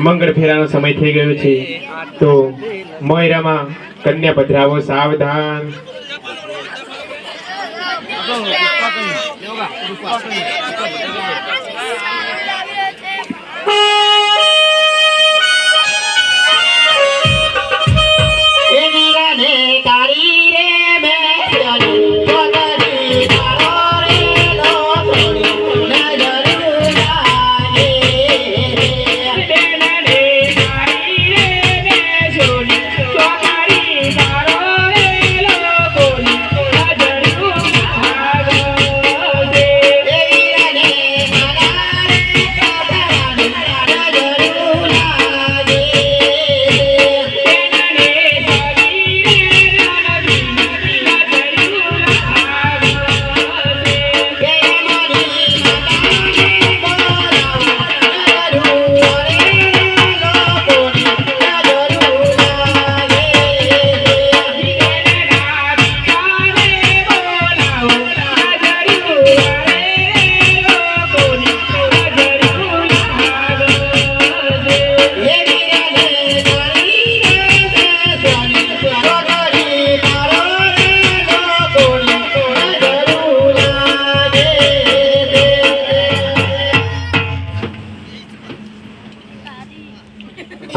મંગળ ફેરાનો સમય થઈ ગયો છે તો મોયરામાં કન્યા પધરાવો સાવધાન।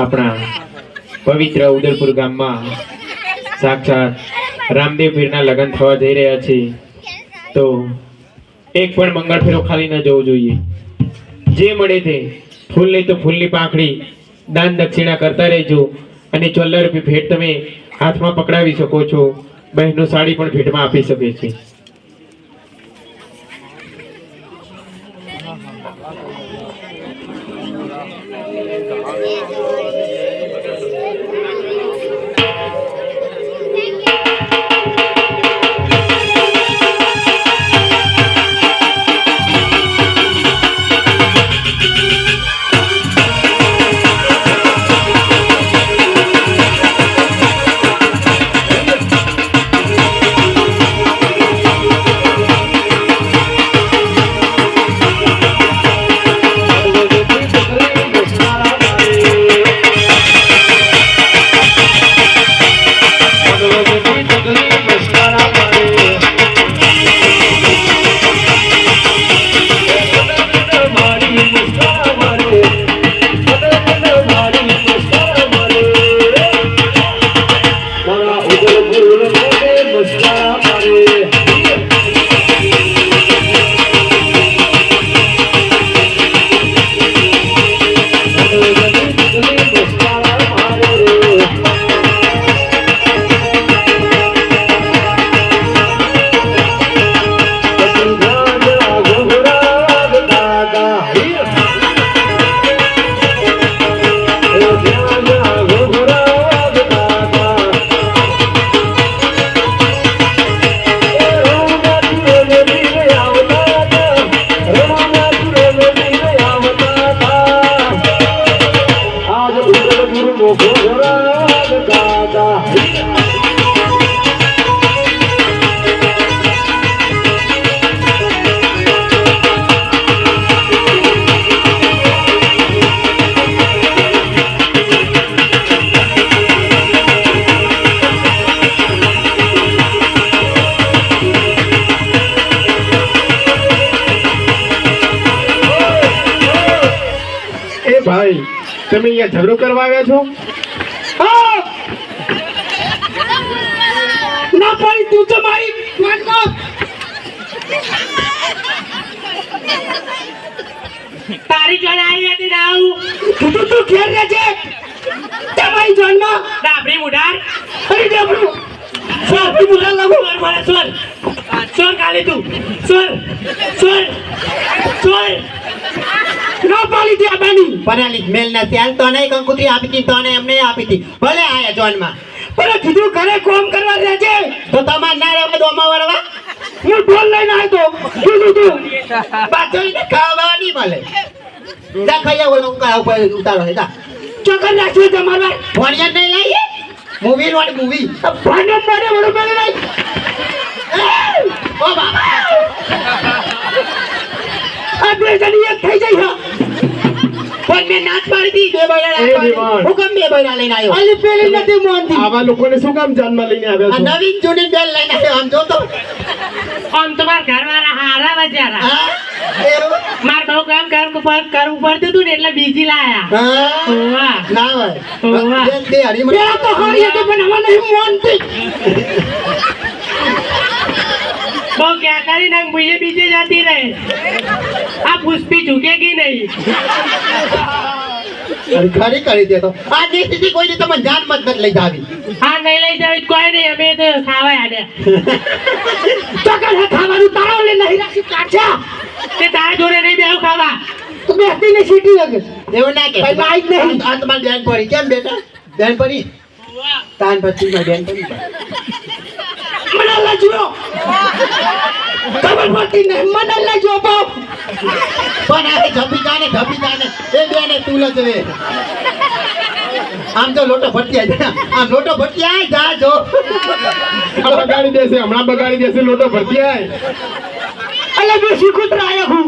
આપણા પવિત્ર ઉદલપુર ગામમાં સાક્ષાત રામદેવ પીરના લગ્ન થવા જઈ રહ્યા છે તો એક પણ મંગળ ફેરો ખાલી ન જવો જોઈએ। જે મળે તે ફૂલ નહીં તો ફૂલની પાંખડી દાન દક્ષિણા કરતા રહેજો અને 14 રૂપિયા ભેટ તમે હાથમાં પકડાવી શકો છો। બહેનો સાડી પણ ભેટમાં આપી શકે છે। તમે અહીંયા ઝઘડો કરવા આવ્યા છો? હા ના પાડી તું તો મારી વાતમાં તારી જોડે આવી હતી ને આવું તું ઘેર રહે છે તમારી જોનમાં ડાબરી મુઢાર અરે ડબરું સાપી બોલા લાગુ સોર મને સોર સોર કાલી તું સોર સોર સોર ના પાડી દે બાની પરાલી મેલ નથી હાલ તો નહીં કંકુતરી આપી હતી તો નહીં એમને આપી હતી ભલે આયા જોનમાં પણ કીધું ઘરે કોમ કરવા રહે છે તો તમાર ના રહેવા દોમા વળવા હું ઢોલ લઈને આવ્યો તો કીધું તું પાછો એને ખાવા નહીં મળે જા ખાઈ ઓલો ઉપર ઉતારો હે જા ચોકર રાખ્યું તમારા ભણ્યા નહીં લાવીએ મૂવી વાળી મૂવી ભાનો મને વડો મેલે નહીં ઓ બાબા આ બે જણી એક થઈ જાય હા પણ મેં નાચ પાડી હતી બે એ બૈરા વિમાન. હું કેમ બે બૈરા લઈને આવ્યો આલી પેલી નથી મોનતી આવા લોકોને શું કામ જાનમાં લઈને આ આવ્યા છો? નવીન જૂની બેલ લઈને આવ્યો આમ જો તો આમ તમારા ઘરવાળા હારા બજારા હા એવું માર બહુ કામ કરવું પડતું હતું ને એટલે બીજી લાયા હા ઓવા ના હોય ઓવા. બે હરી પેલા તો હારી હતી પણ હવે નહીં મોનતી બહુ ક્યાં કરી નાખ મુઈએ બીજે જતી રહે આ પુષ્પી ઝૂકેગી નહીં ખરી કરી દે તો આ સ્થિતિ કોઈ તમે જાન મત નથી લઈ જાવી હા નહીં લઈ જાવી કોઈ નહીં અમે તો ખાવા આડે ચોકર હે ખાવાનું તાળો લઈને નહીં રાખી કાચા તે તારા જોડે નહીં બેહું ખાવા તું બેસતી ને સીટી લગે એવું ના કે ભાઈ બાઈક નહીં. આ તમારી બેન પડી કેમ બેટા બેન પડી તાન પછી મારી બેન પડી મને લજ્યો ખબર પડતી નહીં મને લજ્યો બાપ પણ આ ઝપી જાને એ બેને તું લજવે આમ તો લોટો ભટકી જાય આમ લોટો ભટકી આય જા જો બગાડી દેશે, હમણાં બગાડી દેશે, લોટો ભરતી આય. અલે બે શીખું આયા હું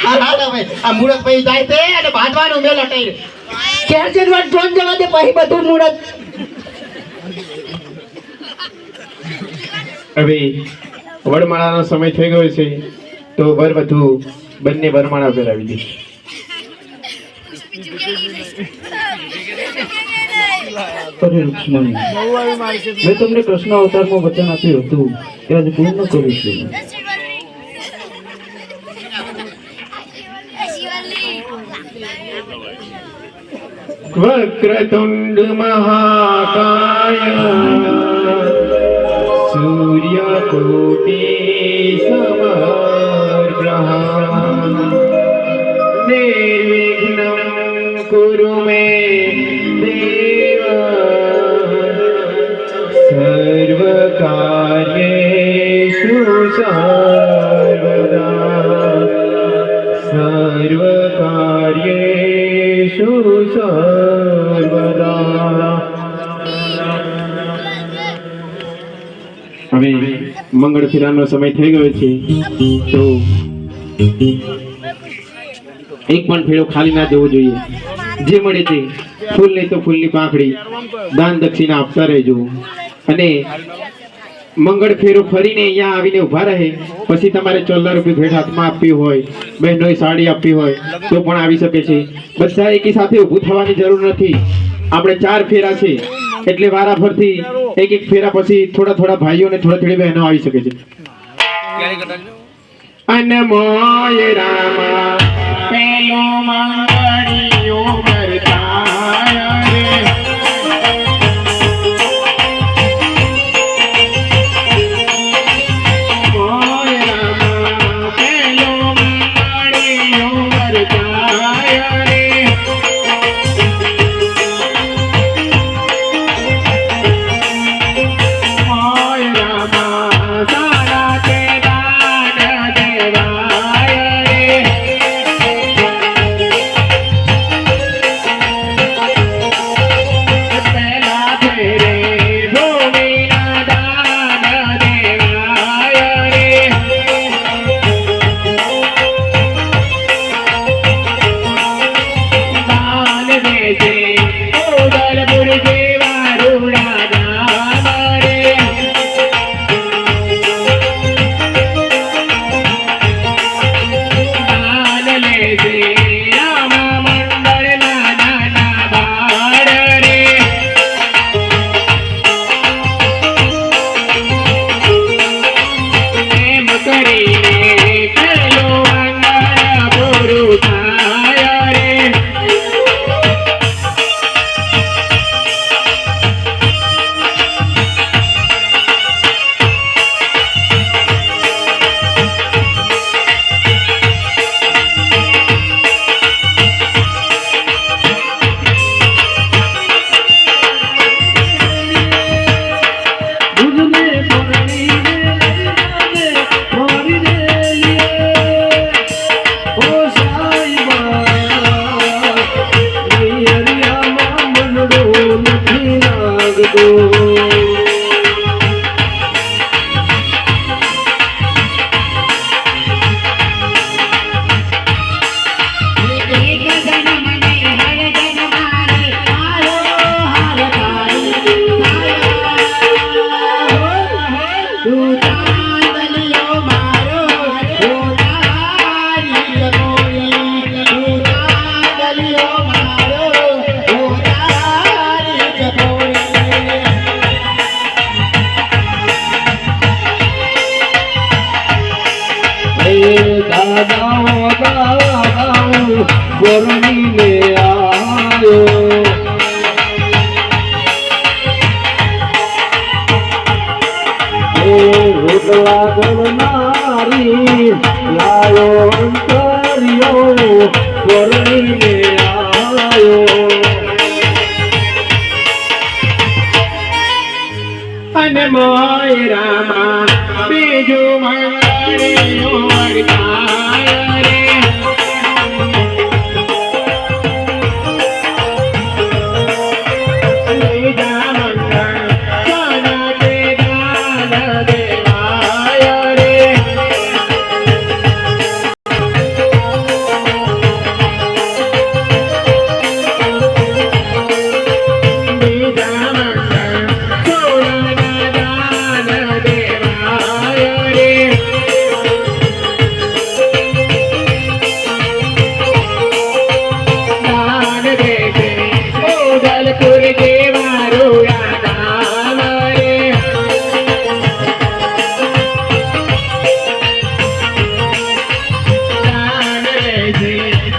આ હાલ હવે આ મુરત પઈ જાય તે અને ભાજવાનું મેલ હટાઈ ઘેર જઈને વાત જોન જવા દે પછી બધું મુરત હવે વરમાળાનો સમય થઈ ગયો છે તો વરવધુ બંને વરમાળા પહેરાવી દે. અરે રુક્ષ્મણી, મેં તમને કૃષ્ણ અવતારમાં વચન આપ્યું હતું તે આજે પૂર્ણ કરીશું. વક્રતુંડ મહાકાય સૂર્યકોટી સમપ્રભા નિર્વિઘ્नं કુરુ મે દેવ સર્વકાર્યેષુ સર્વદા સર્વકાર્યેષુ સર્વદા. હવે મંગળ ફેરાનો સમય થઈ ગયો છે તો એક પણ ફેરો ખાલી ના જવો જોઈએ. જે મળે તે ફૂલ નહીં તો ફૂલની પાંખડી દાન દક્ષિણા આપતા રહેજો. અને મંગળ ફેરો ફરીને અહીંયા આવીને ઊભા રહે પછી તમારે 14 રૂપિયા ભેટ હાથમાં આપવી હોય, બહેનોએ સાડી આપવી હોય તો પણ આવી શકે છે. બધા એકી સાથે ઊભું થવાની જરૂર નથી. આપણે 4 ફેરા છે એટલે વારાફરતી એક ફેરા પછી થોડા ભાઈઓ અને થોડી બહેનો આવી શકે છે. અનમોય રામા પેલો મંગળીઓ કરતાય રે. મોય રામા પેલો મંગળીઓ કરતાય રે. મોય રામા સારા તે દાન દેવાય રે. દાદા દાદા ગોરની લે આયો રોટલા ગોળનારી લાયો અંતરિયો ગોરની લે આયો અને મોયરામાં બીજું મંગળિયો વરસાય રે બીજા મંગળ સોના તે દાન દેવાય રે બીજા મંગળ સોના દાન દેવાય રે દાન દેશે ઉદલપુર દેવારું નામ રે દાન દેશે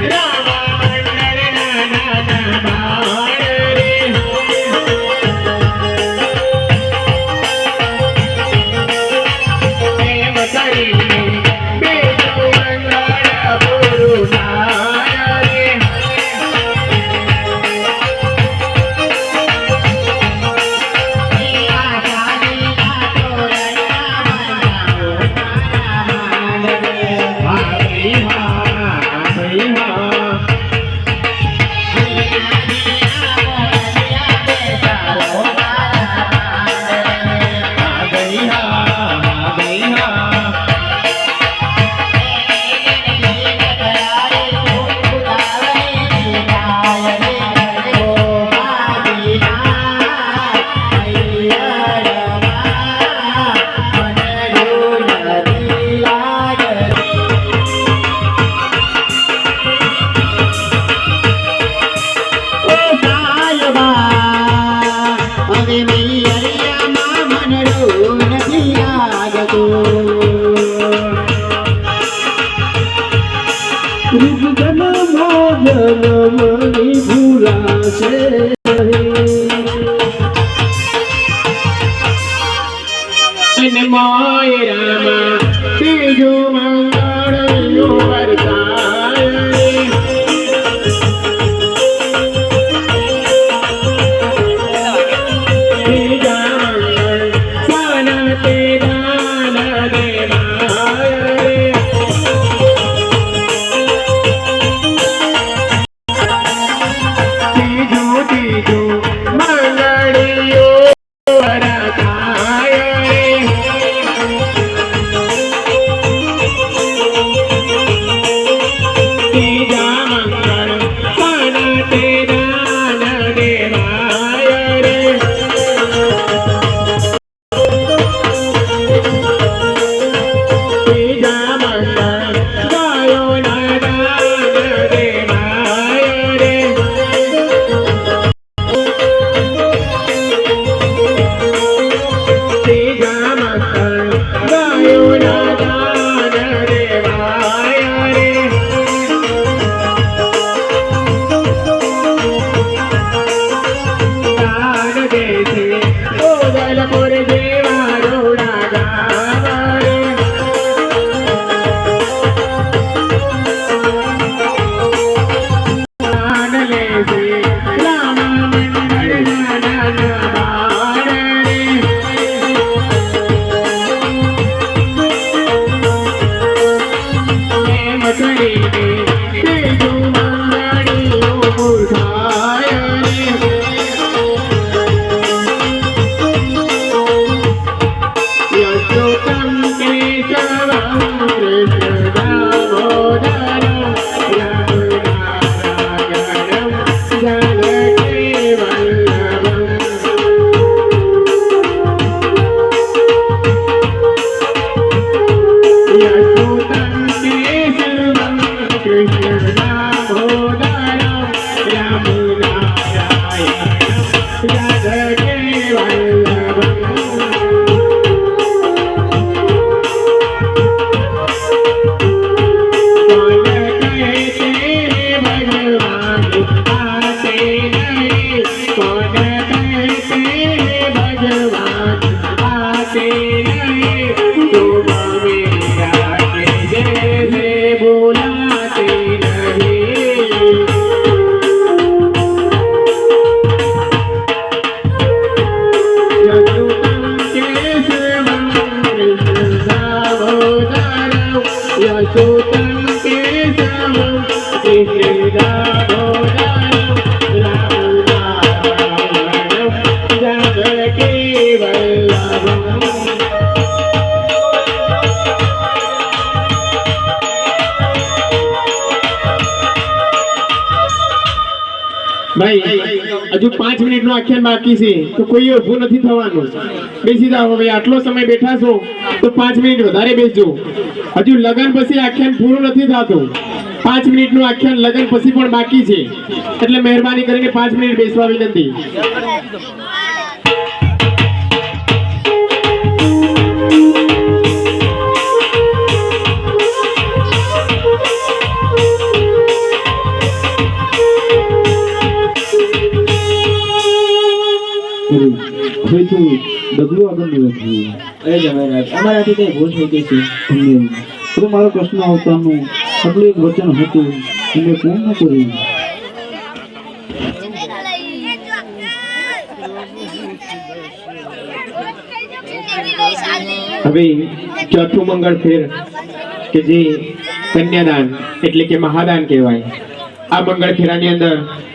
રામા મંડળ નાના બાળ રે પ્રેમ કરીને બીજું મંગળ પૂરું થાય રે જન્મની ભૂલાશે અને મોયરામાં બીજું મંગળિયો વરસાય રે બીજા મંગળ સોના તે દાન દેવાય રે ત્રીજું મંગળિયો વરસાય રે ત્રીજા મંગળ સોના તે દાન દેવાય રે ત્રીજા મંગળ ગાયોના દાન દેવાય રે ત્રીજા મંગળ ગાયોના દાન દેવાય રે દાન દેશે ઉદલપુર દેવારું ગામ રે દાન લેશે રામા મંડળ નાના બાળ રે પ્રેમ કરીને બીજું મંગળિયો થાય રે नहीं तुम मेरा के जैसे बुलाते नहीं यशोतम कैसे यशोतम कैसे ભાઈ હજુ 5 મિનિટનું આખ્યાન બાકી છે તો કોઈ ઊભું નથી થવાનું. બેસી જાઓ. હવે આટલો સમય બેઠા છો તો 5 મિનિટ વધારે બેસજો. હજુ લગન પછી આખ્યાન પૂરું નથી થતું. 5 મિનિટનું આખ્યાન લગન પછી પણ બાકી છે, એટલે મહેરબાની કરીને 5 મિનિટ બેસવા વિનંતી. હવે તો ડગલું આગળ નહીં વધ્યું. અરે જમાઈરાજ, અમારાથી કઈ ભૂલ થઈ ગઈ છે. તો મારો પ્રશ્ન આવતાનું આટલું એક વચન હતું એને પૂર્ણ ન કર્યું. હવે ચોથું મંગળ ફેર કે જે કન્યાદાન એટલે કે મહાદાન કહેવાય. આ મંગળ ફેરાની અંદર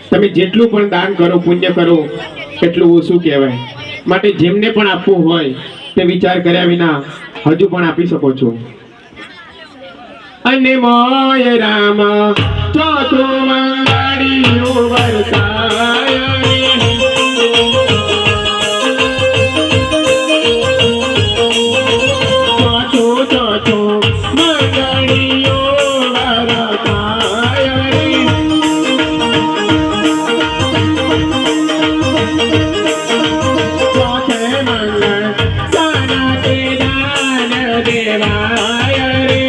તમે જેટલું પણ દાન કરો, પુણ્ય કરો, એટલું ઓછું કહેવાય. માટે જેમને પણ આપવું હોય તે વિચાર કર્યા વિના હજુ પણ આપી શકો છો. અને મોય રામ ચોથું મંગળિયું વરસાય ચોથું મંગળિયું વરસાય ચોથે મંગળ સાના તે દાન દેવાય રે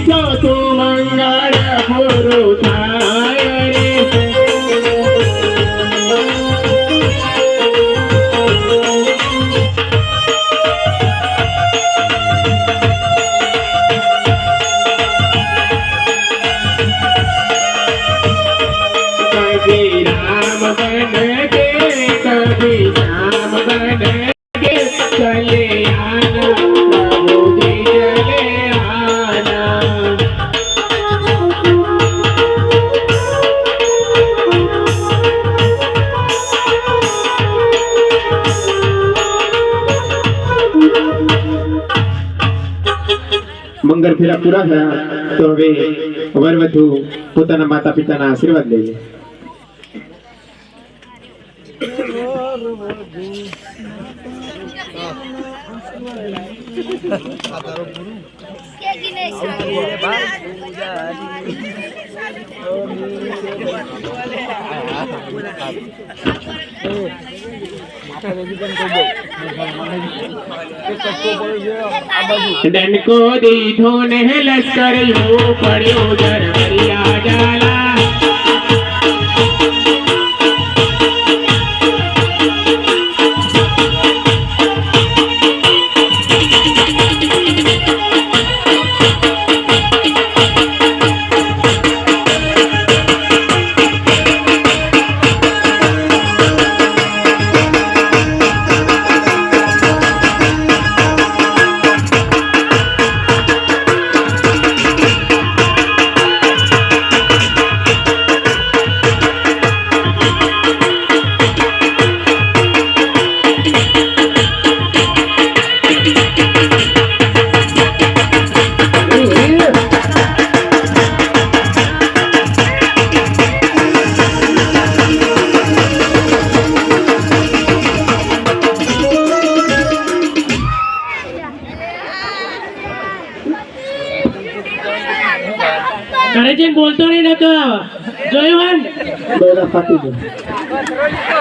ચોથું મંગળ પૂરું થાય રે કભી રામ બન કે કભી શ્યામ બન કે ચલે આના પ્રભુજી ચલે આના. મંગળ ફેરા પૂરા થયા તો હવે વરવધુ પોતાના માતા પિતાના આશીર્વાદ લઈએ. ડંકો દીધો ને લશ્કર યો પડ્યો જરવરિયા जाला. ઘરે જઈને બોલતો નહીં નતો જોયું હન દોરા ફાટી ગયો.